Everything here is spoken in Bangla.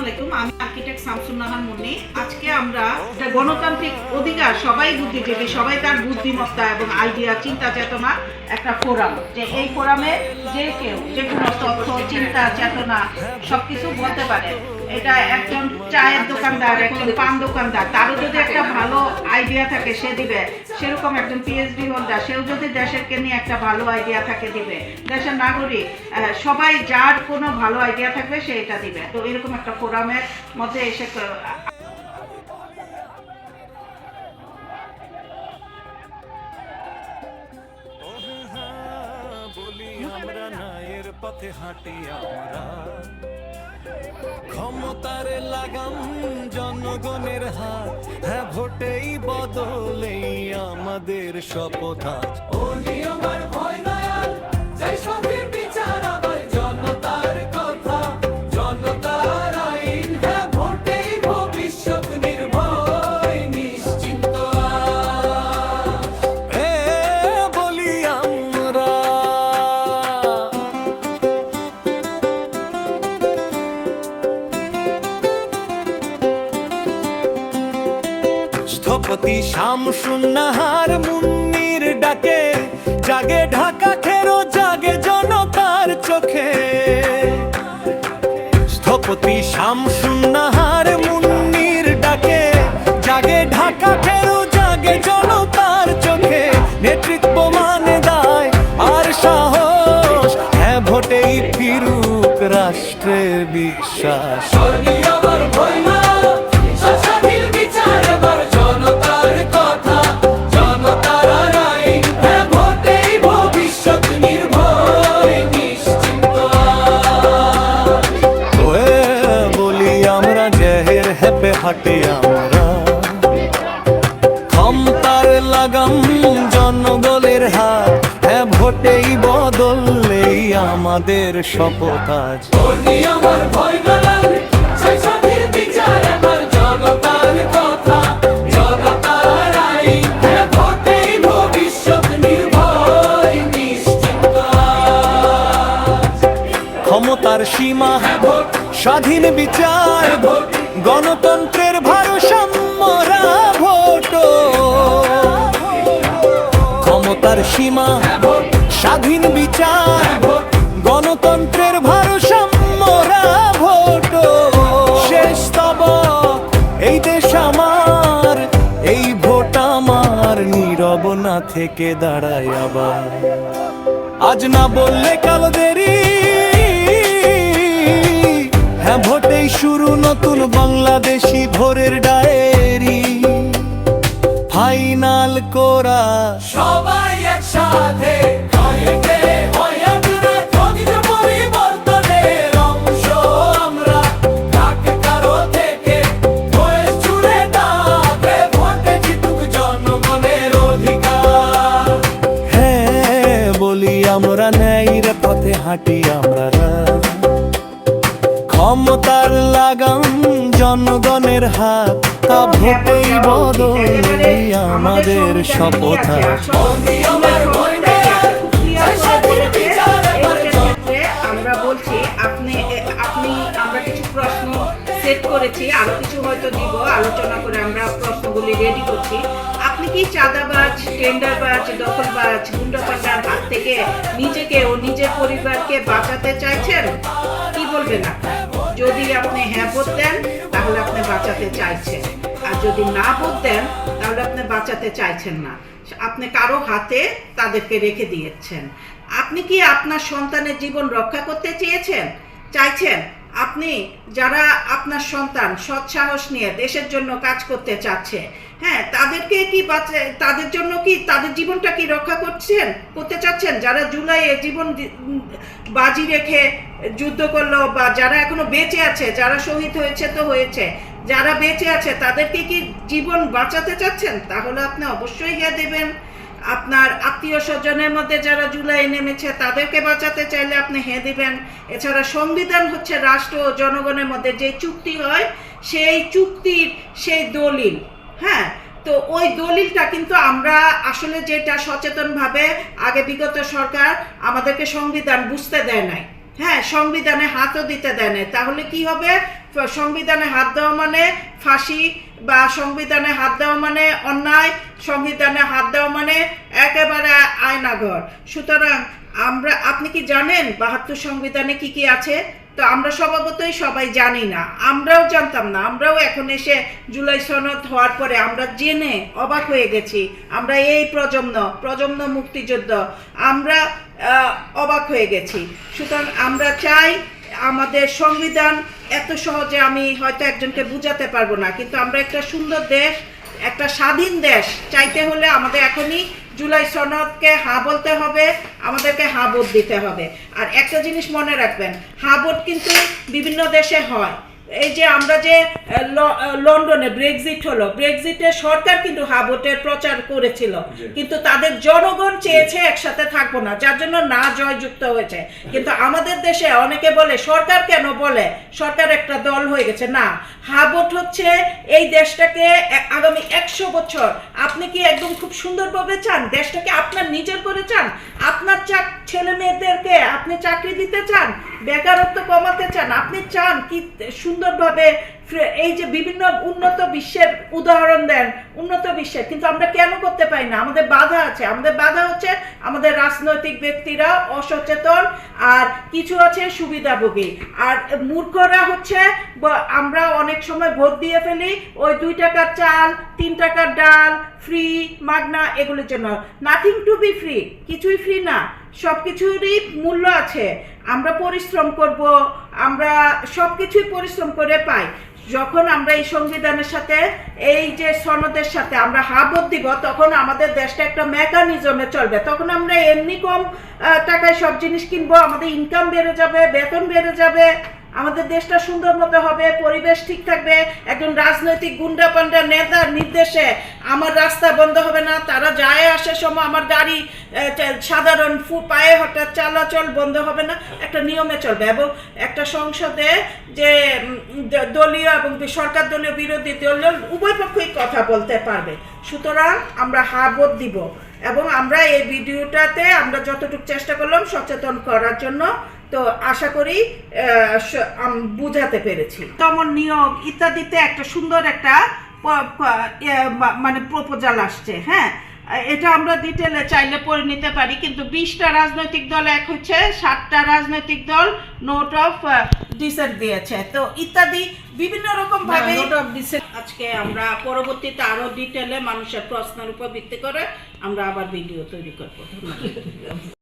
আলাইকুম, আমি আর্কিটেক্ট শামসুন নাহার মুন্নি। আজকে আমরা গণতান্ত্রিক অধিকার, সবাই বুদ্ধিজীবী, সবাই তার বুদ্ধিমত্তা এবং আইডিয়া, চিন্তা চেতনা একটা ফোরাম, যে এই ফোরামে যে কেউ যে কোনো তথ্য, চিন্তা চেতনা সবকিছু বলতে পারে। এটা একজন চায়ের দোকানদার, একজন পান দোকানদার, তারও যদি একটা ভালো আইডিয়া থাকে সে দিবে। সেরকম একজন পিএইচডি হোল্ডার, সেও যদি দেশেরকে নিয়ে একটা ভালো আইডিয়া থাকে দিবে। দেশের নাগরিক সবাই যার কোনো ভালো আইডিয়া থাকবে সে এটা দিবে। তো এরকম একটা ফোরামের মধ্যে এসে আমরা নায়ের পথে হাঁটি, আমরা ক্ষমতার লাগাম জনগণের হাত, হ্যাঁ ভোটেই বদলেই আমাদের শপথ। ও নিয়মের ভয় নয়াল, জয় সবের বিচার আবার জনতার কথা, জনতার আইন, হ্যাঁ ভোটেই ভবিষ্যৎ নির্ভয় নিশ্চিন্ত। বলি আমরা স্থপতি শামসুন নাহার মুন্নির ডাকে জাগে ঢাকা খেরো, জাগে জনতার চোখে। স্থপতি শামসুন নাহার মুন্নির ডাকে জাগে ঢাকা খেরো, জাগে জনতার চোখে। নেতৃত্ব মানে দায় আর সাহস, হ্যাঁ ভোটেই ফিরুক রাষ্ট্রের বিশ্বাস। হাঁটি আমরা ক্ষমতার লাগাম জনগণের হাত, হ্যাঁ ভোটেই বদলেই আমাদের শপথ আজ। আমার ভয় নয়াল, জয় বিচার এবার জনতার কথা, জনতার আইন, হ্যাঁ ভোটেই ভবিষ্যৎ নির্ভয় নিশ্চিন্ত। ক্ষমতার সীমা, স্বাধীন বিচার, গণতন্ত্রের ভারসাম্যরা ভোট। ক্ষমতার সীমা, স্বাধীন বিচার, গণতন্ত্রের ভারসাম্যরা ভোট। শেষ স্তবক এই দেশ আমার, এই ভোট আমার, নীরব না থেকে দাঁড়ায় আবার। আজ না বললে কাল দেরি, হ্যাঁ ভোটেই শুরু নতুন বাংলাদেশি ভোরের ডায়েরি। ফাইনাল করা সবাই একসাথে, পরিবর্তনের অংশ আমরা। ডাক কারো থেকে ভয়েস জুড়ে দাবে, ভোটে জিতুক জনগণের অধিকার। হ্যাঁ বলি আমরা ন্যায়ের পথে হাঁটি, আমরা ক্ষমতার লাগাম জনগণের হাত, তা ভোটেই বদলেই আমাদের শপথ। আমরা বলছি আপনি আমরা কিছু প্রশ্ন সেট করেছি, আরো কিছু হয়তো দিব, আলোচনা করে আমরা প্রশ্নগুলি রেডি করছি। আপনি কি চাঁদাবাজ, টেন্ডারবাজ, দখলবাজ, গুন্ডাপান্ডার হাত থেকে নিজেকে ও নিজের পরিবারকে বাঁচাতে চাইছেন? কি বলবেন আপনি? যদি আপনি হ্যাঁ ভোট দেন তাহলে আপনি বাঁচাতে চাইছেন, আর যদি না ভোট দেন তাহলে আপনি বাঁচাতে চাইছেন না। আপনি কারো হাতে তাদেরকে রেখে দিয়েছেন। আপনি কি আপনার সন্তানের জীবন রক্ষা করতে চাইছেন? আপনি যারা আপনার সন্তান সৎ সাহস নিয়ে দেশের জন্য কাজ করতে চাচ্ছে, হ্যাঁ তাদেরকে কি তাদের জন্য কি তাদের জীবনটা কি রক্ষা করতে চাচ্ছেন? যারা জুলাইয়ে জীবন বাজি রেখে যুদ্ধ করলো, বা যারা এখনো বেঁচে আছে, যারা শহীদ হয়েছে তো হয়েছে, যারা বেঁচে আছে তাদেরকে কি জীবন বাঁচাতে চাচ্ছেন? তাহলে আপনি অবশ্যই হ্যাঁ দেবেন। আপনার আত্মীয় স্বজনের মধ্যে যারা জুলাই নেমেছে তাদেরকে বাঁচাতে চাইলে আপনি হ্যাঁ দিবেন। এছাড়া সংবিধান হচ্ছে রাষ্ট্র ও জনগণের মধ্যে যে চুক্তি হয়, সেই চুক্তির সেই দলিল। হ্যাঁ, তো ওই দলিলটা কিন্তু আমরা আসলে যেটা সচেতনভাবে আগে বিগত সরকার আমাদেরকে সংবিধান বুঝতে দেয় নাই। হ্যাঁ, সংবিধানে হাতও দিতে দেয় না। তাহলে কি হবে? সংবিধানে হাত দেওয়া মানে ফাঁসি, বা সংবিধানে হাত দেওয়া মানে অন্যায়, সংবিধানে হাত দেওয়া মানে একেবারে আয়নাঘর। সুতরাং আপনি কি জানেন ৭২ সংবিধানে কি কি আছে? তো আমরা স্বভাবতই সবাই জানি না, আমরাও জানতাম না। আমরাও এখন এসে জুলাই সনদ হওয়ার পরে আমরা জেনে অবাক হয়ে গেছি। আমরা এই প্রজন্ম মুক্তিযুদ্ধ আমরা অবাক হয়ে গেছি। সুতরাং আমরা চাই আমাদের সংবিধান এত সহজে আমি হয়তো একজনকে বুঝাতে পারবো না, কিন্তু আমরা একটা সুন্দর দেশ, একটা স্বাধীন দেশ চাইতে হলে আমাদের এখনই জুলাই সনদকে হ্যাঁ বলতে হবে, আমাদেরকে হ্যাঁ ভোট দিতে হবে। আর একটা জিনিস মনে রাখবেন, হ্যাঁ ভোট কিন্তু বিভিন্ন দেশে হয়। এই যে আমরা যে লন্ডনে ব্রেক্সিট হলো, ব্রেক্সিটের সরকার কিন্তু হ্যাঁ ভোটের প্রচার করেছিল, কিন্তু তাদের জনগণ চেয়েছে একসাথে থাকবো না, যার জন্য না জয়যুক্ত হয়েছে। কিন্তু আমাদের দেশে অনেকে বলে সরকার কেন বলে, সরকার একটা দল হয়ে গেছে। না, হ্যাঁ ভোট হচ্ছে এই দেশটাকে আগামী 100 বছর আপনি কি একদম খুব সুন্দরভাবে চান, দেশটাকে আপনার নিজের করে চান, আপনার ছেলে মেয়েদেরকে আপনি চাকরি দিতে চান, বেকারত্ব কমাতে চান, আপনি চান কি সুন্দরভাবে এই যে বিভিন্ন উন্নত বিশ্বের উদাহরণ দেন, উন্নত বিশ্বের, কিন্তু আমরা কেন করতে পারি না? আমাদের বাধা আছে। আমাদের বাধা হচ্ছে আমাদের রাজনৈতিক ব্যক্তিরা অসচেতন, আর কিছু আছে সুবিধাভোগী, আর মূর্খরা হচ্ছে আমরা অনেক সময় ভোট দিয়ে ফেলি ওই 2 টাকার চাল, 3 টাকার ডাল, ফ্রি মাগনা, এগুলোর জন্য। নাথিং টু বি ফ্রি, কিছুই ফ্রি না, সব কিছুরই মূল্য আছে। আমরা পরিশ্রম করব, আমরা সব কিছুই পরিশ্রম করে পাই। যখন আমরা এই সংবিধানের সাথে, এই যে সনদের সাথে আমরা হ্যাঁ ভোট দিব, তখন আমাদের দেশটা একটা মেকানিজমে চলবে। তখন আমরা এমনি কম টাকায় সব জিনিস কিনবো, আমাদের ইনকাম বেড়ে যাবে, বেতন বেড়ে যাবে, আমাদের দেশটা সুন্দর মতো হবে, পরিবেশ ঠিক থাকবে। একজন রাজনৈতিক গুন্ডা পান্ডা নেতার নির্দেশে আমার রাস্তা বন্ধ হবে না, তারা যায় আসার সময় আমার গাড়ি সাধারণ পায়ে হাঁটা চলাচল বন্ধ হবে না, একটা নিয়মে চলবে। এবং একটা সংসদে যে দলীয় এবং সরকার দলীয় বিরোধী দলীয় উভয় পক্ষই কথা বলতে পারবে। সুতরাং আমরা হ্যাঁ ভোট দিব, এবং আমরা এই ভিডিওটাতে আমরা যতটুকু চেষ্টা করলাম সচেতন করার জন্য। তো আশা করি বুঝাতে পেরেছি। দমন নিয়োগ ইত্যাদিতে একটা সুন্দর একটা মানে প্রপোজাল আসছে। হ্যাঁ, এটা আমরা ডিটেলে চাইলে পড়ে নিতে পারি, কিন্তু 20টা রাজনৈতিক দল এক হচ্ছে, 7টা রাজনৈতিক দল নোট অফ ডিসেন্ট দিয়েছে, তো ইত্যাদি বিভিন্ন রকম ভাবে নোট অফ ডিসেন্ট। আজকে আমরা পরবর্তীতে আরো ডিটেলে মানুষের প্রশ্নের উপর ভিত্তি করে আমরা আবার ভিডিও তৈরি করবো। ধন্যবাদ।